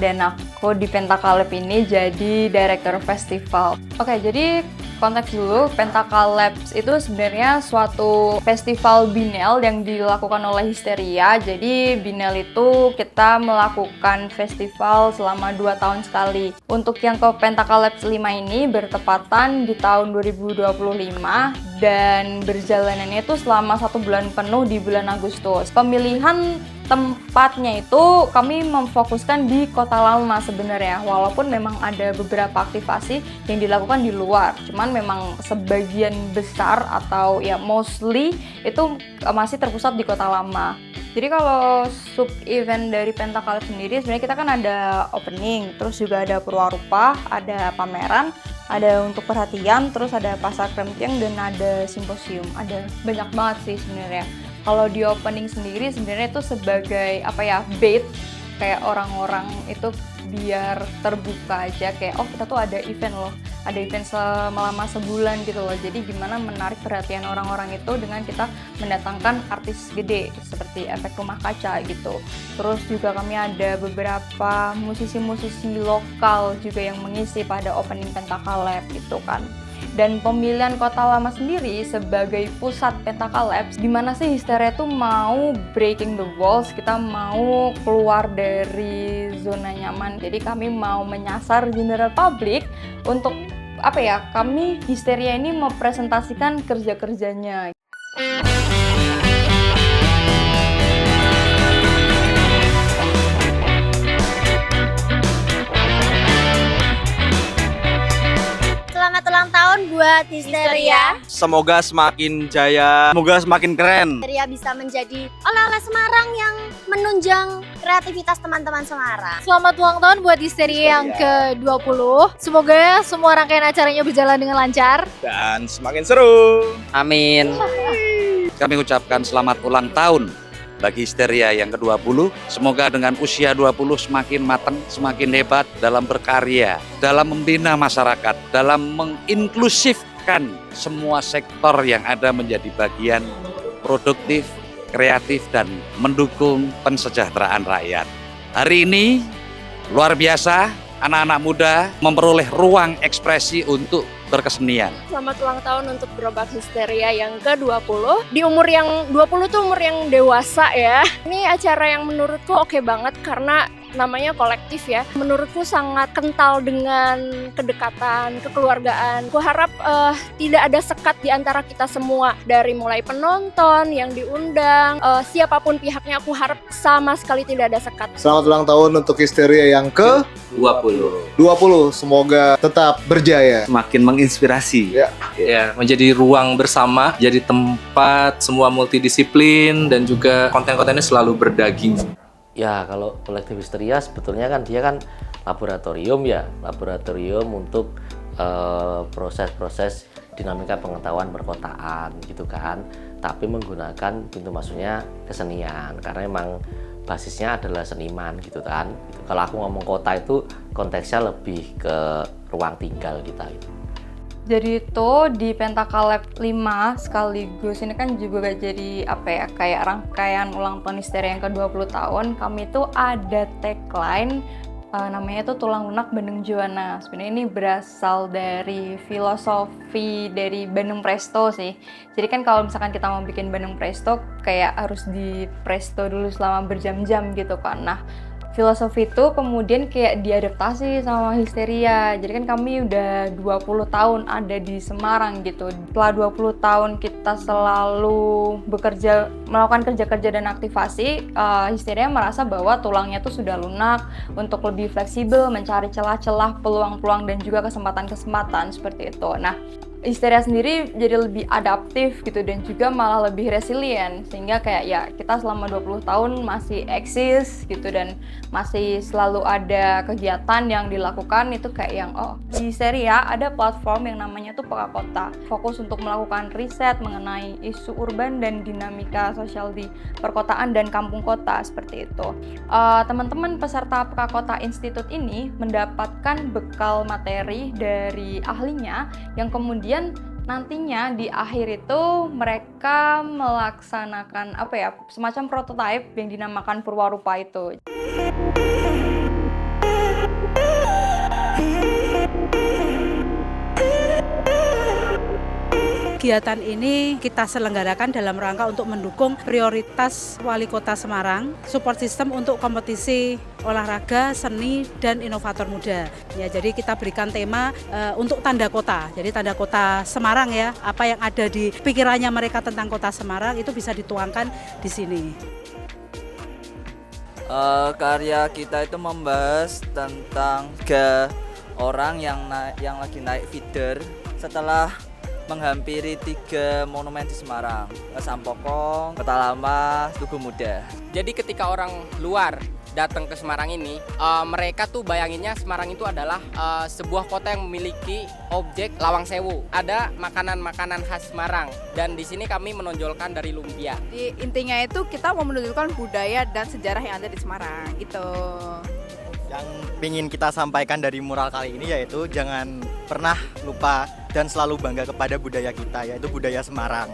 dan aku di Pentakalab ini jadi Director Festival. Oke, jadi konteks dulu, Pentakalabs itu sebenarnya suatu festival Binel yang dilakukan oleh Histeria. Jadi Binel itu kita melakukan festival selama 2 tahun sekali. Untuk yang ke Pentakalabs 5 ini bertepatan di tahun 2025 dan berjalanannya itu selama 1 bulan penuh di bulan Agustus. Pemilihan tempatnya itu kami memfokuskan di Kota Lama sebenarnya, walaupun memang ada beberapa aktivasi yang dilakukan di luar, cuman memang sebagian besar atau ya mostly itu masih terpusat di Kota Lama. Jadi kalau sub event dari Pentakalab sendiri sebenarnya kita kan ada opening, terus juga ada perwarupa, ada pameran, ada untuk perhatian, terus ada pasar kremtiang dan ada simposium. Ada banyak banget sih sebenarnya. Kalau di opening sendiri sebenarnya itu sebagai bait kayak orang-orang itu biar terbuka aja kayak kita tuh ada event loh, ada event selama sebulan gitu loh. Jadi gimana menarik perhatian orang-orang itu dengan kita mendatangkan artis gede seperti Efek Rumah Kaca gitu. Terus juga kami ada beberapa musisi-musisi lokal juga yang mengisi pada opening Pentakalab gitu kan. Dan pemilihan Kota Lama sendiri sebagai pusat Pentakalabs, dimana sih Histeria tuh mau breaking the walls, kita mau keluar dari zona nyaman. Jadi kami mau menyasar general public untuk kami Histeria ini mempresentasikan kerja-kerjanya. Selamat ulang tahun buat Histeria. Semoga semakin jaya, semoga semakin keren. Histeria bisa menjadi oleh-oleh Semarang yang menunjang kreativitas teman-teman Semarang. Selamat ulang tahun buat Histeria yang ke-20. Semoga semua rangkaian acaranya berjalan dengan lancar Dan semakin seru. Amin. Kami ucapkan selamat ulang tahun bagi Histeria yang ke-20. Semoga dengan usia 20 semakin matang, semakin hebat dalam berkarya, dalam membina masyarakat, dalam menginklusifkan semua sektor yang ada menjadi bagian produktif, kreatif, dan mendukung pensejahteraan rakyat. Hari ini luar biasa, anak-anak muda memperoleh ruang ekspresi untuk berkesenian. Selamat ulang tahun untuk Gerobak Histeria yang ke-20. Di umur yang 20 tuh umur yang dewasa ya. Ini acara yang menurutku oke banget karena namanya kolektif ya. Menurutku sangat kental dengan kedekatan, kekeluargaan. Aku harap tidak ada sekat di antara kita semua. Dari mulai penonton yang diundang, siapapun pihaknya, aku harap sama sekali tidak ada sekat. Selamat ulang tahun untuk Histeria yang ke-20. Semoga tetap berjaya. Semakin menginspirasi. Ya, menjadi ruang bersama, jadi tempat semua multidisiplin dan juga konten-kontennya selalu berdaging. Ya, kalau kolektif Histeria sebetulnya kan dia kan laboratorium untuk proses-proses dinamika pengetahuan perkotaan gitu kan, tapi menggunakan pintu masuknya kesenian karena emang basisnya adalah seniman gitu kan. Kalau aku ngomong kota itu konteksnya lebih ke ruang tinggal kita gitu. Jadi itu di Pentakalab 5 sekaligus ini kan juga jadi kayak rangkaian ulang tahun Histeria yang ke-20 tahun. Kami itu ada tagline namanya itu Tulang Lunak Bandung Juana. Sebenarnya ini berasal dari filosofi dari Bandung Presto sih. Jadi kan kalau misalkan kita mau bikin Bandung Presto kayak harus di presto dulu selama berjam-jam gitu kan. Nah, filosofi itu kemudian kayak diadaptasi sama Histeria. Jadi kan kami udah 20 tahun ada di Semarang gitu. Setelah 20 tahun kita selalu bekerja, melakukan kerja-kerja dan aktivasi, Histeria merasa bahwa tulangnya tuh sudah lunak untuk lebih fleksibel, mencari celah-celah, peluang-peluang dan juga kesempatan-kesempatan seperti itu. Nah, Histeria sendiri jadi lebih adaptif gitu dan juga malah lebih resilient, sehingga kayak ya kita selama 20 tahun masih eksis gitu dan masih selalu ada kegiatan yang dilakukan itu kayak yang di Histeria ada platform yang namanya tuh Peka Kota, fokus untuk melakukan riset mengenai isu urban dan dinamika sosial di perkotaan dan kampung kota seperti itu. Teman-teman peserta Peka Kota Institute ini mendapatkan bekal materi dari ahlinya yang kemudian nantinya di akhir itu mereka melaksanakan semacam prototipe yang dinamakan Purwarupa itu. Kegiatan ini kita selenggarakan dalam rangka untuk mendukung prioritas Wali Kota Semarang, support system untuk kompetisi olahraga, seni, dan inovator muda. Ya, jadi kita berikan tema untuk tanda kota. Jadi tanda kota Semarang ya, apa yang ada di pikirannya mereka tentang kota Semarang itu bisa dituangkan di sini. Karya kita itu membahas tentang 3 orang yang lagi naik feeder setelah menghampiri 3 monumen di Semarang, Sampokong, Kota Lama, Tugu Muda. Jadi ketika orang luar datang ke Semarang ini, mereka tuh bayanginnya Semarang itu adalah sebuah kota yang memiliki objek lawang sewu. Ada makanan-makanan khas Semarang dan di sini kami menonjolkan dari lumpia. Di intinya itu kita mau menunjukkan budaya dan sejarah yang ada di Semarang gitu. Yang ingin kita sampaikan dari mural kali ini yaitu jangan pernah lupa dan selalu bangga kepada budaya kita, yaitu budaya Semarang.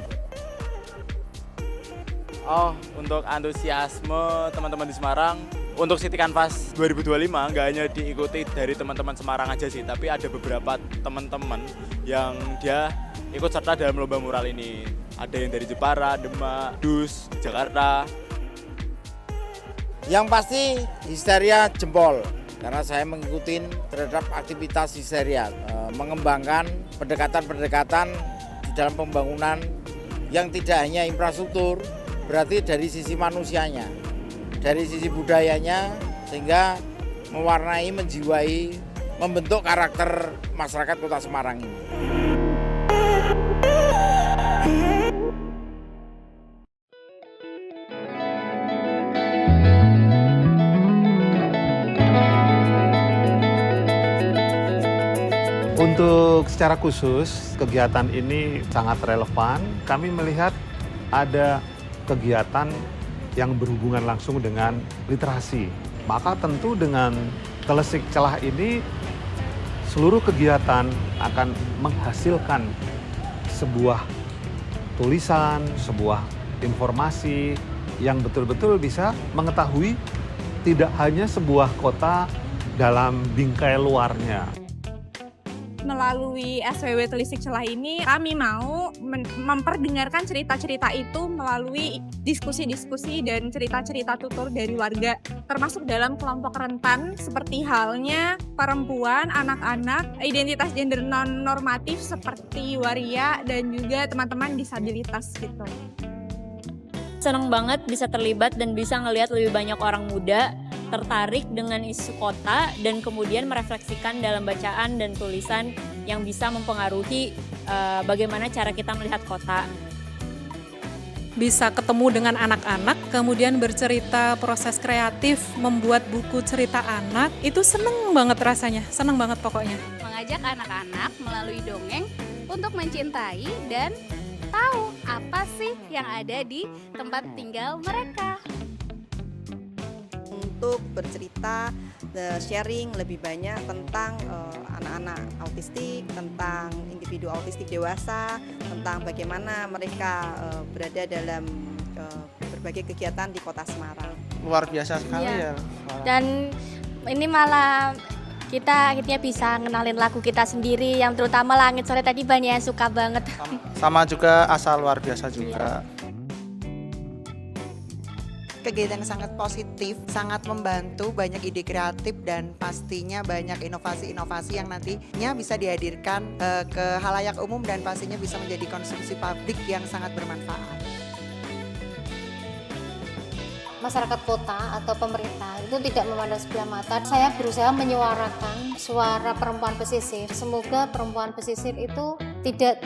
Untuk antusiasme teman-teman di Semarang untuk City Canvas 2025 nggak hanya diikuti dari teman-teman Semarang aja sih, tapi ada beberapa teman-teman yang dia ikut serta dalam lomba mural ini. Ada yang dari Jepara, Demak, Dus, Jakarta. Yang pasti Histeria jempol, karena saya mengikuti terhadap aktivitas Histeria, mengembangkan pendekatan-pendekatan di dalam pembangunan yang tidak hanya infrastruktur, berarti dari sisi manusianya, dari sisi budayanya, sehingga mewarnai, menjiwai, membentuk karakter masyarakat Kota Semarang ini. Untuk secara khusus, kegiatan ini sangat relevan. Kami melihat ada kegiatan yang berhubungan langsung dengan literasi. Maka tentu dengan Telesik Celah ini, seluruh kegiatan akan menghasilkan sebuah tulisan, sebuah informasi yang betul-betul bisa mengetahui tidak hanya sebuah kota dalam bingkai luarnya. Melalui SWW Telisik Celah ini, kami mau memperdengarkan cerita-cerita itu melalui diskusi-diskusi dan cerita-cerita tutur dari warga, termasuk dalam kelompok rentan seperti halnya perempuan, anak-anak, identitas gender non-normatif seperti waria, dan juga teman-teman disabilitas gitu. Senang banget bisa terlibat dan bisa ngelihat lebih banyak orang muda tertarik dengan isu kota dan kemudian merefleksikan dalam bacaan dan tulisan yang bisa mempengaruhi bagaimana cara kita melihat kota. Bisa ketemu dengan anak-anak, kemudian bercerita proses kreatif, membuat buku cerita anak, itu seneng banget rasanya, seneng banget pokoknya. Mengajak anak-anak melalui dongeng untuk mencintai dan tahu apa sih yang ada di tempat tinggal mereka. Untuk bercerita, sharing lebih banyak tentang anak-anak autistik, tentang individu autistik dewasa, tentang bagaimana mereka berada dalam berbagai kegiatan di Kota Semarang. Luar biasa sekali ya. Dan ini malah kita akhirnya bisa ngenalin lagu kita sendiri, yang terutama Langit Sore tadi banyak yang suka banget. Sama juga Asal luar biasa juga. Kegiatan yang sangat positif, sangat membantu, banyak ide kreatif dan pastinya banyak inovasi-inovasi yang nantinya bisa dihadirkan ke halayak umum dan pastinya bisa menjadi konsumsi publik yang sangat bermanfaat. Masyarakat kota atau pemerintah itu tidak memandang sebelah mata. Saya berusaha menyuarakan suara perempuan pesisir. Semoga perempuan pesisir itu tidak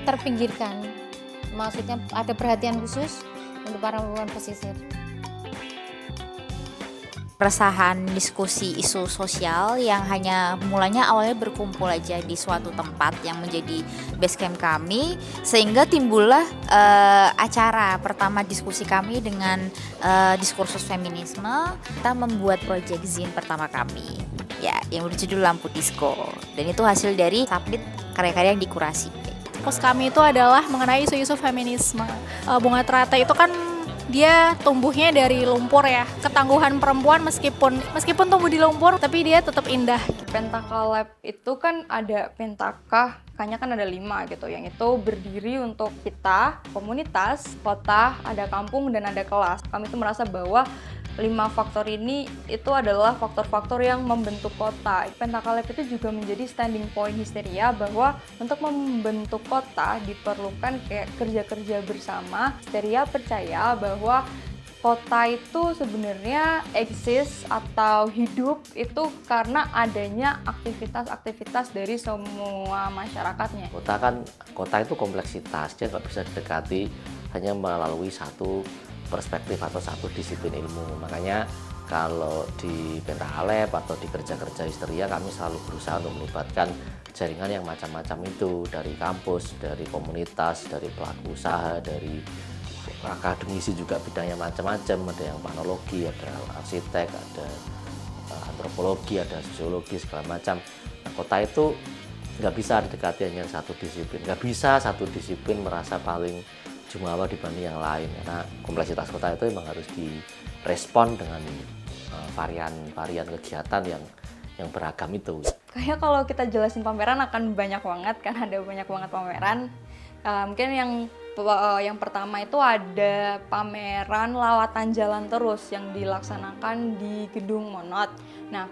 terpinggirkan. Maksudnya ada perhatian khusus untuk para perempuan pesisir. Keresahan diskusi isu sosial yang hanya mulanya awalnya berkumpul aja di suatu tempat yang menjadi base camp kami, sehingga timbullah acara pertama diskusi kami dengan diskursus feminisme. Kita membuat project zine pertama kami ya, yang berjudul Lampu Disco, dan itu hasil dari submit karya-karya yang dikurasi. Fokus kami itu adalah mengenai isu-isu feminisme. Bunga Teratai itu kan dia tumbuhnya dari lumpur ya. Ketangguhan perempuan meskipun tumbuh di lumpur tapi dia tetap indah. Pentaka Lab itu kan ada Pentaka, K-nya kan ada 5 gitu, yang itu berdiri untuk kita, komunitas, kota, ada kampung, dan ada kelas. Kami itu merasa bahwa 5 faktor ini itu adalah faktor-faktor yang membentuk kota. Pentacle Lab itu juga menjadi standing point Histeria bahwa untuk membentuk kota diperlukan kayak kerja-kerja bersama. Histeria percaya bahwa kota itu sebenarnya eksis atau hidup itu karena adanya aktivitas-aktivitas dari semua masyarakatnya. Kota itu kompleksitas, dia nggak bisa didekati hanya melalui satu perspektif atau satu disiplin ilmu. Makanya kalau di Pentacle Lab atau di kerja-kerja Histeria kami selalu berusaha untuk melibatkan jaringan yang macam-macam itu, dari kampus, dari komunitas, dari pelaku usaha, dari akademisi juga bidangnya macam-macam, ada yang panologi, ada arsitek, ada antropologi, ada sosiologi, segala macam. Nah, kota itu nggak bisa didekati hanya satu disiplin, nggak bisa satu disiplin merasa paling jumawa dibanding yang lain, karena kompleksitas kota itu memang harus direspon dengan varian kegiatan yang beragam itu. Kayaknya kalau kita jelasin pameran akan banyak banget, kan ada banyak banget pameran. Mungkin yang pertama itu ada pameran lawatan jalan terus yang dilaksanakan di Gedung Monot. Nah,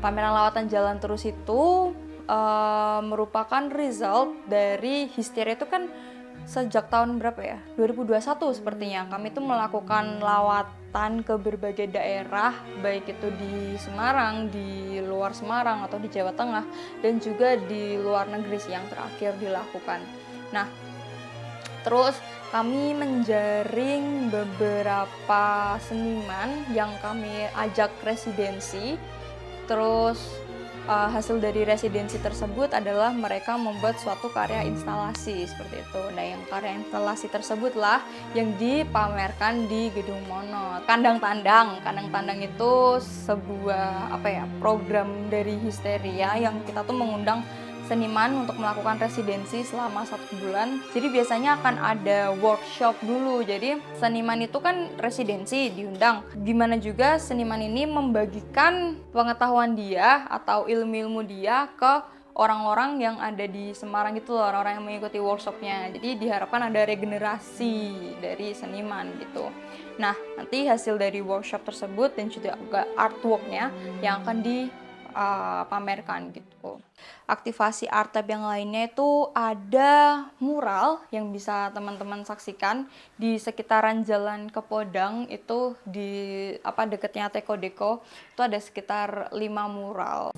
pameran lawatan jalan terus itu merupakan result dari Histeria itu kan sejak tahun berapa ya? 2021 sepertinya. Kami itu melakukan lawatan ke berbagai daerah, baik itu di Semarang, di luar Semarang atau di Jawa Tengah, dan juga di luar negeri yang terakhir dilakukan. Nah, terus kami menjaring beberapa seniman yang kami ajak residensi. Terus hasil dari residensi tersebut adalah mereka membuat suatu karya instalasi seperti itu. Nah, yang karya instalasi tersebutlah yang dipamerkan di Gedung Monot. Kandang Tandang itu sebuah program dari Histeria yang kita tuh mengundang seniman untuk melakukan residensi selama 1 bulan. Jadi biasanya akan ada workshop dulu. Jadi seniman itu kan residensi diundang. Gimana juga seniman ini membagikan pengetahuan dia atau ilmu-ilmu dia ke orang-orang yang ada di Semarang itu, orang-orang yang mengikuti workshopnya. Jadi diharapkan ada regenerasi dari seniman gitu. Nah, nanti hasil dari workshop tersebut dan juga artworknya yang akan dipamerkan gitu. Aktivasi art lab yang lainnya itu ada mural yang bisa teman-teman saksikan di sekitaran Jalan Kepodang itu di dekatnya Teko Deko itu ada sekitar 5 mural.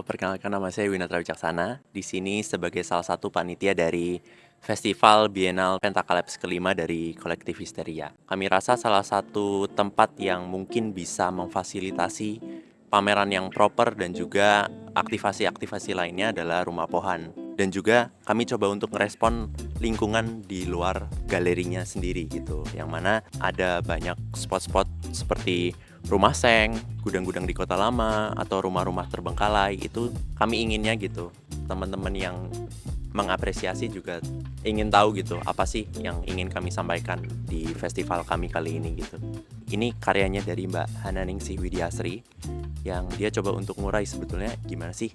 Perkenalkan, nama saya Winatra Wicaksana. Di sini sebagai salah satu panitia dari Festival Bienal Pentacle Lab ke-5 dari kolektif Histeria. Kami rasa salah satu tempat yang mungkin bisa memfasilitasi pameran yang proper dan juga aktivasi-aktivasi lainnya adalah Rumah Pohan. Dan juga kami coba untuk merespon lingkungan di luar galerinya sendiri gitu. Yang mana ada banyak spot-spot seperti rumah seng, gudang-gudang di kota lama, atau rumah-rumah terbengkalai. Itu kami inginnya gitu. Teman-teman yang mengapresiasi juga ingin tahu gitu apa sih yang ingin kami sampaikan di festival kami kali ini gitu. Ini karyanya dari Mbak Hananingsih Widiasri yang dia coba untuk ngurai sebetulnya gimana sih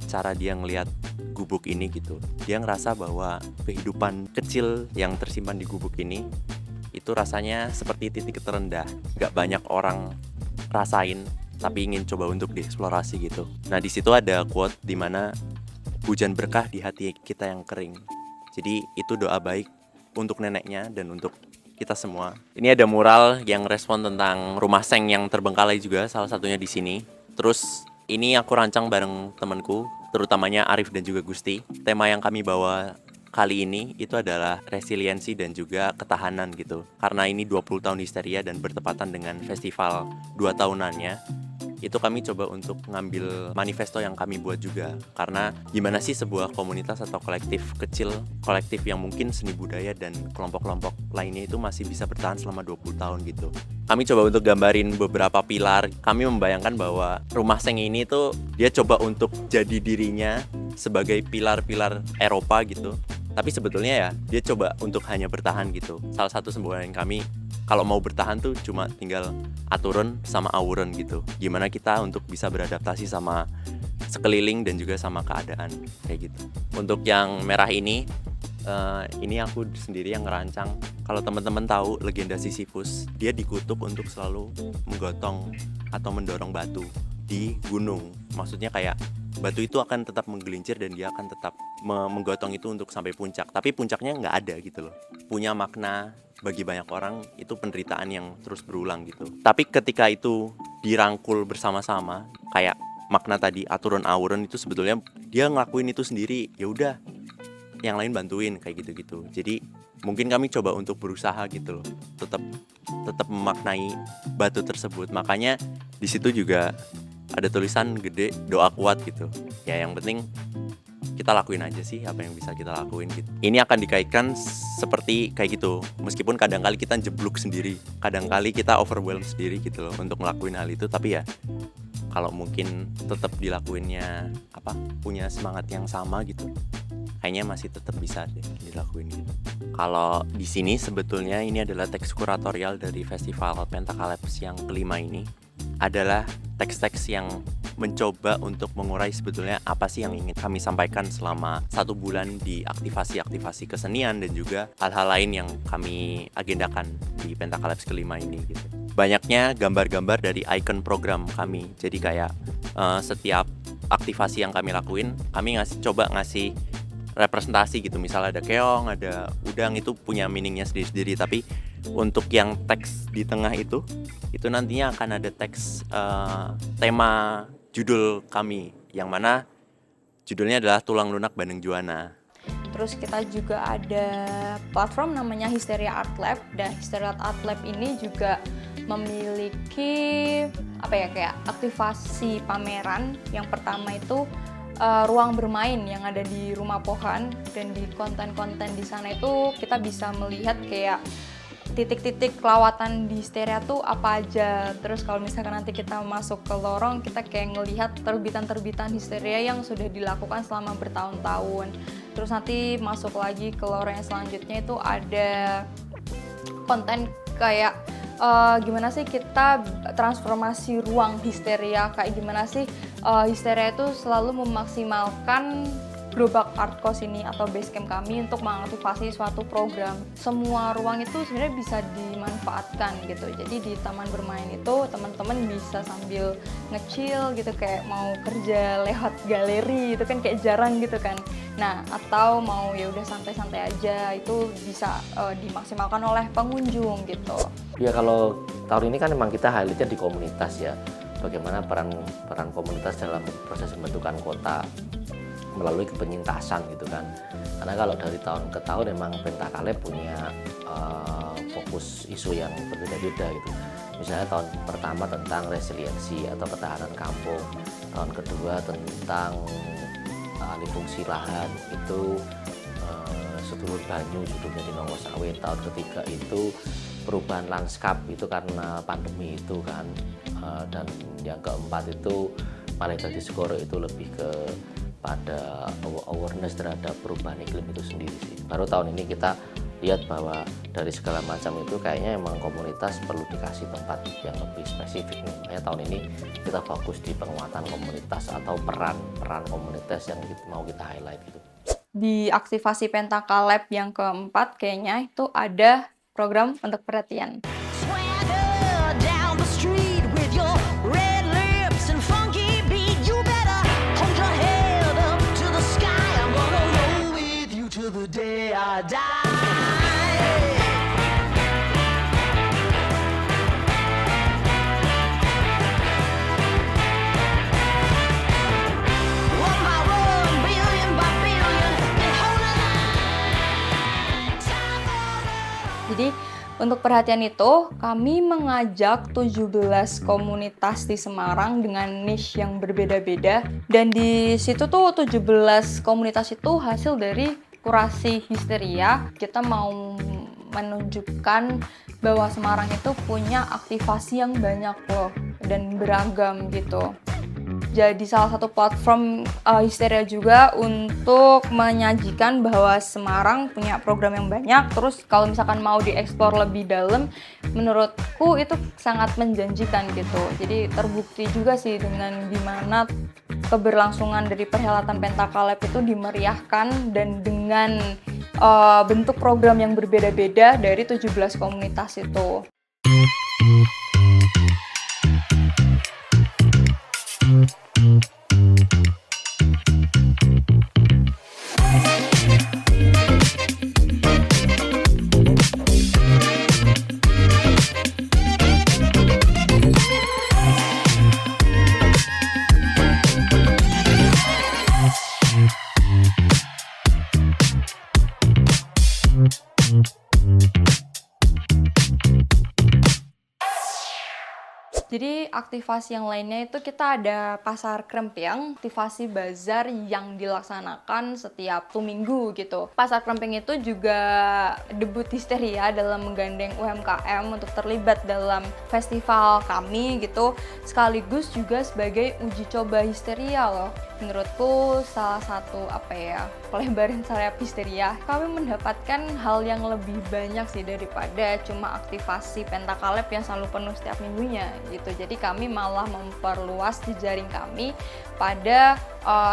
cara dia ngelihat gubuk ini gitu. Dia ngerasa bahwa kehidupan kecil yang tersimpan di gubuk ini itu rasanya seperti titik terendah, gak banyak orang rasain tapi ingin coba untuk dieksplorasi gitu. Nah, di situ ada quote di mana hujan berkah di hati kita yang kering. Jadi itu doa baik untuk neneknya dan untuk kita semua. Ini ada mural yang respon tentang rumah seng yang terbengkalai juga, salah satunya di sini. Terus ini aku rancang bareng temanku, terutamanya Arif dan juga Gusti. Tema yang kami bawa kali ini itu adalah resiliensi dan juga ketahanan gitu. Karena ini 20 tahun Histeria dan bertepatan dengan festival 2 tahunannya, itu kami coba untuk ngambil manifesto yang kami buat juga. Karena gimana sih sebuah komunitas atau kolektif kecil, kolektif yang mungkin seni budaya dan kelompok-kelompok lainnya itu masih bisa bertahan selama 20 tahun gitu. Kami coba untuk gambarin beberapa pilar. Kami membayangkan bahwa Rumah Seng ini tuh dia coba untuk jadi dirinya sebagai pilar-pilar Eropa gitu. Tapi sebetulnya ya dia coba untuk hanya bertahan gitu. Salah satu semboyan kami kalau mau bertahan tuh cuma tinggal aturan sama awuran gitu. Gimana kita untuk bisa beradaptasi sama sekeliling dan juga sama keadaan kayak gitu. Untuk yang merah ini aku sendiri yang ngerancang. Kalau teman-teman tahu legenda Sisyphus, dia dikutuk untuk selalu menggotong atau mendorong batu di gunung. Maksudnya kayak batu itu akan tetap menggelincir dan dia akan tetap menggotong itu untuk sampai puncak. Tapi puncaknya nggak ada gitu loh. Punya makna bagi banyak orang itu penderitaan yang terus berulang gitu. Tapi ketika itu dirangkul bersama-sama, kayak makna tadi aturan awuran itu sebetulnya dia ngelakuin itu sendiri. Ya udah, yang lain bantuin kayak gitu-gitu. Jadi mungkin kami coba untuk berusaha gitu loh, tetap memaknai batu tersebut. Makanya di situ juga ada tulisan gede, doa kuat gitu. Ya yang penting kita lakuin aja sih apa yang bisa kita lakuin gitu. Ini akan dikaitkan seperti kayak gitu. Meskipun kadang-kali kita jeblok sendiri, kadang-kali kita overwhelm sendiri gitu loh untuk ngelakuin hal itu. Tapi ya kalau mungkin tetap dilakuinnya punya semangat yang sama gitu, kayaknya masih tetap bisa deh dilakuin gitu. Kalau di sini sebetulnya ini adalah teks kuratorial dari Festival Pentakalps yang kelima ini. Adalah teks-teks yang mencoba untuk mengurai sebetulnya apa sih yang ingin kami sampaikan selama 1 bulan di aktivasi-aktivasi kesenian dan juga hal-hal lain yang kami agendakan di Pentakalps kelima ini gitu. Banyaknya gambar-gambar dari ikon program kami. Jadi kayak setiap aktivasi yang kami lakuin, kami coba ngasih representasi gitu. Misalnya ada keong, ada udang, itu punya meaningnya sendiri-sendiri. Tapi untuk yang teks di tengah itu nantinya akan ada teks tema judul kami, yang mana judulnya adalah Tulang Lunak Bandeng Juana. Terus kita juga ada platform namanya Histeria Art Lab, dan Histeria Art Lab ini juga memiliki kayak aktivasi pameran. Yang pertama itu ruang bermain yang ada di Rumah Pohan, dan di konten-konten di sana itu kita bisa melihat kayak titik-titik kelawatan di Histeria tuh apa aja. Terus kalau misalkan nanti kita masuk ke lorong, kita kayak ngelihat terbitan-terbitan Histeria yang sudah dilakukan selama bertahun-tahun. Terus nanti masuk lagi ke lorong yang selanjutnya itu ada konten kayak gimana sih kita transformasi ruang Histeria, kayak gimana sih Histeria itu selalu memaksimalkan Gerobak Art Cost ini atau basecamp kami untuk mengaktifasi suatu program. Semua ruang itu sebenarnya bisa dimanfaatkan gitu. Jadi di taman bermain itu teman-teman bisa sambil nge-chill gitu, kayak mau kerja lewat galeri itu kan kayak jarang gitu kan. Nah, atau mau ya udah santai-santai aja, itu bisa dimaksimalkan oleh pengunjung gitu. Ya kalau tahun ini kan memang kita highlightnya di komunitas ya. Bagaimana peran komunitas dalam proses pembentukan kota melalui kepenyintasan gitu kan. Karena kalau dari tahun ke tahun memang Pentakalep punya fokus isu yang berbeda-beda gitu. Misalnya tahun pertama tentang resiliensi atau ketahanan kampung, tahun kedua tentang alih fungsi lahan itu sedulur banyu judulnya di Nonggo Sawit, tahun ketiga itu perubahan lanskap itu karena pandemi itu kan, dan yang keempat itu Malaysia Diskoro itu lebih ke pada awareness terhadap perubahan iklim itu sendiri sih. Baru tahun ini kita lihat bahwa dari segala macam itu kayaknya emang komunitas perlu dikasih tempat yang lebih spesifik nih. Makanya tahun ini kita fokus di penguatan komunitas atau peran komunitas yang mau kita highlight gitu. Di aktivasi Pentakalep yang keempat kayaknya itu ada program untuk perhatian. Untuk perhatian itu, kami mengajak 17 komunitas di Semarang dengan niche yang berbeda-beda. Dan di situ tuh 17 komunitas itu hasil dari kurasi Histeria. Kita mau menunjukkan bahwa Semarang itu punya aktivasi yang banyak loh dan beragam gitu. Jadi salah satu platform Histeria juga untuk menyajikan bahwa Semarang punya program yang banyak. Terus kalau misalkan mau dieksplor lebih dalam, menurutku itu sangat menjanjikan gitu. Jadi terbukti juga sih dengan gimana keberlangsungan dari perhelatan Pentakalep itu dimeriahkan dan dengan bentuk program yang berbeda-beda dari 17 komunitas itu. Jadi aktivasi yang lainnya itu kita ada Pasar Kremping, aktivasi bazar yang dilaksanakan setiap minggu gitu. Pasar Kremping itu juga debut Histeria dalam menggandeng UMKM untuk terlibat dalam festival kami gitu, sekaligus juga sebagai uji coba Histeria loh. Menurutku salah satu pelebaran sayap Histeria. Kami mendapatkan hal yang lebih banyak sih daripada cuma aktivasi Pentakalep yang selalu penuh setiap minggunya gitu. Jadi kami malah memperluas jejaring kami pada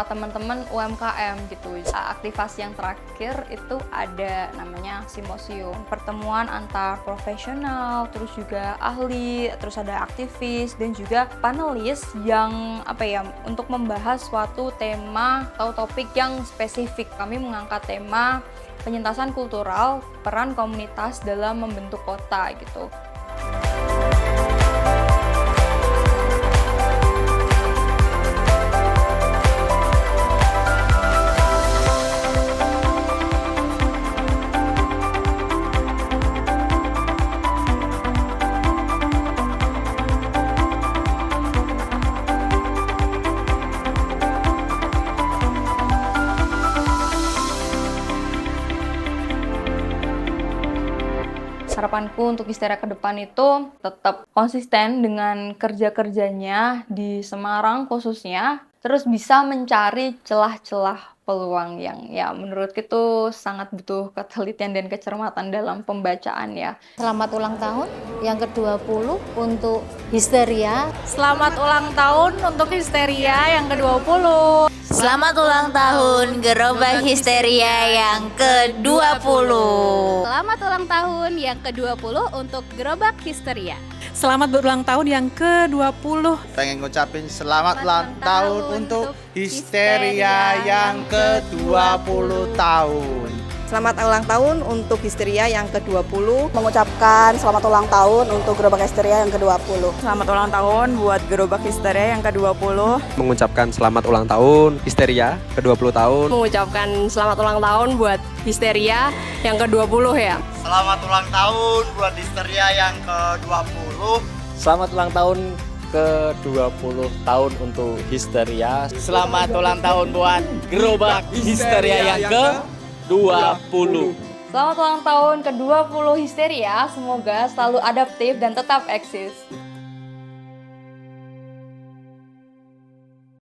teman-teman UMKM gitu. Aktivasi yang terakhir itu ada namanya simposium, pertemuan antar profesional, terus juga ahli, terus ada aktivis dan juga panelis yang untuk membahas suatu tema atau topik yang spesifik. Kami mengangkat tema penyentasan kultural, peran komunitas dalam membentuk kota gitu. Harapanku untuk Histeria ke depan itu tetap konsisten dengan kerja-kerjanya di Semarang khususnya, terus bisa mencari celah-celah peluang yang menurutku itu sangat butuh ketelitian dan kecermatan dalam pembacaan ya. Selamat ulang tahun yang ke-20 untuk Histeria. Selamat ulang tahun untuk Histeria yang ke-20. Selamat ulang tahun Gerobak Histeria yang ke-20. Selamat ulang tahun yang ke-20 untuk Gerobak Histeria. Selamat berulang tahun yang ke-20. Pengen ngucapin selamat ulang tahun untuk Histeria yang ke-20 tahun. Selamat ulang tahun untuk Histeria yang ke-20. Mengucapkan selamat ulang tahun untuk Gerobak Histeria yang ke-20. Selamat ulang tahun buat Gerobak Histeria yang ke-20. Mengucapkan selamat ulang tahun Histeria ke-20 tahun. Mengucapkan selamat ulang tahun buat Histeria yang ke-20 ya. Selamat ulang tahun buat Histeria yang ke-20. Selamat ulang tahun ke-20 tahun untuk Histeria. Selamat ulang tahun buat Gerobak Histeria yang ke-20. Selamat ulang tahun ke-20 Histeria, semoga selalu adaptif dan tetap eksis.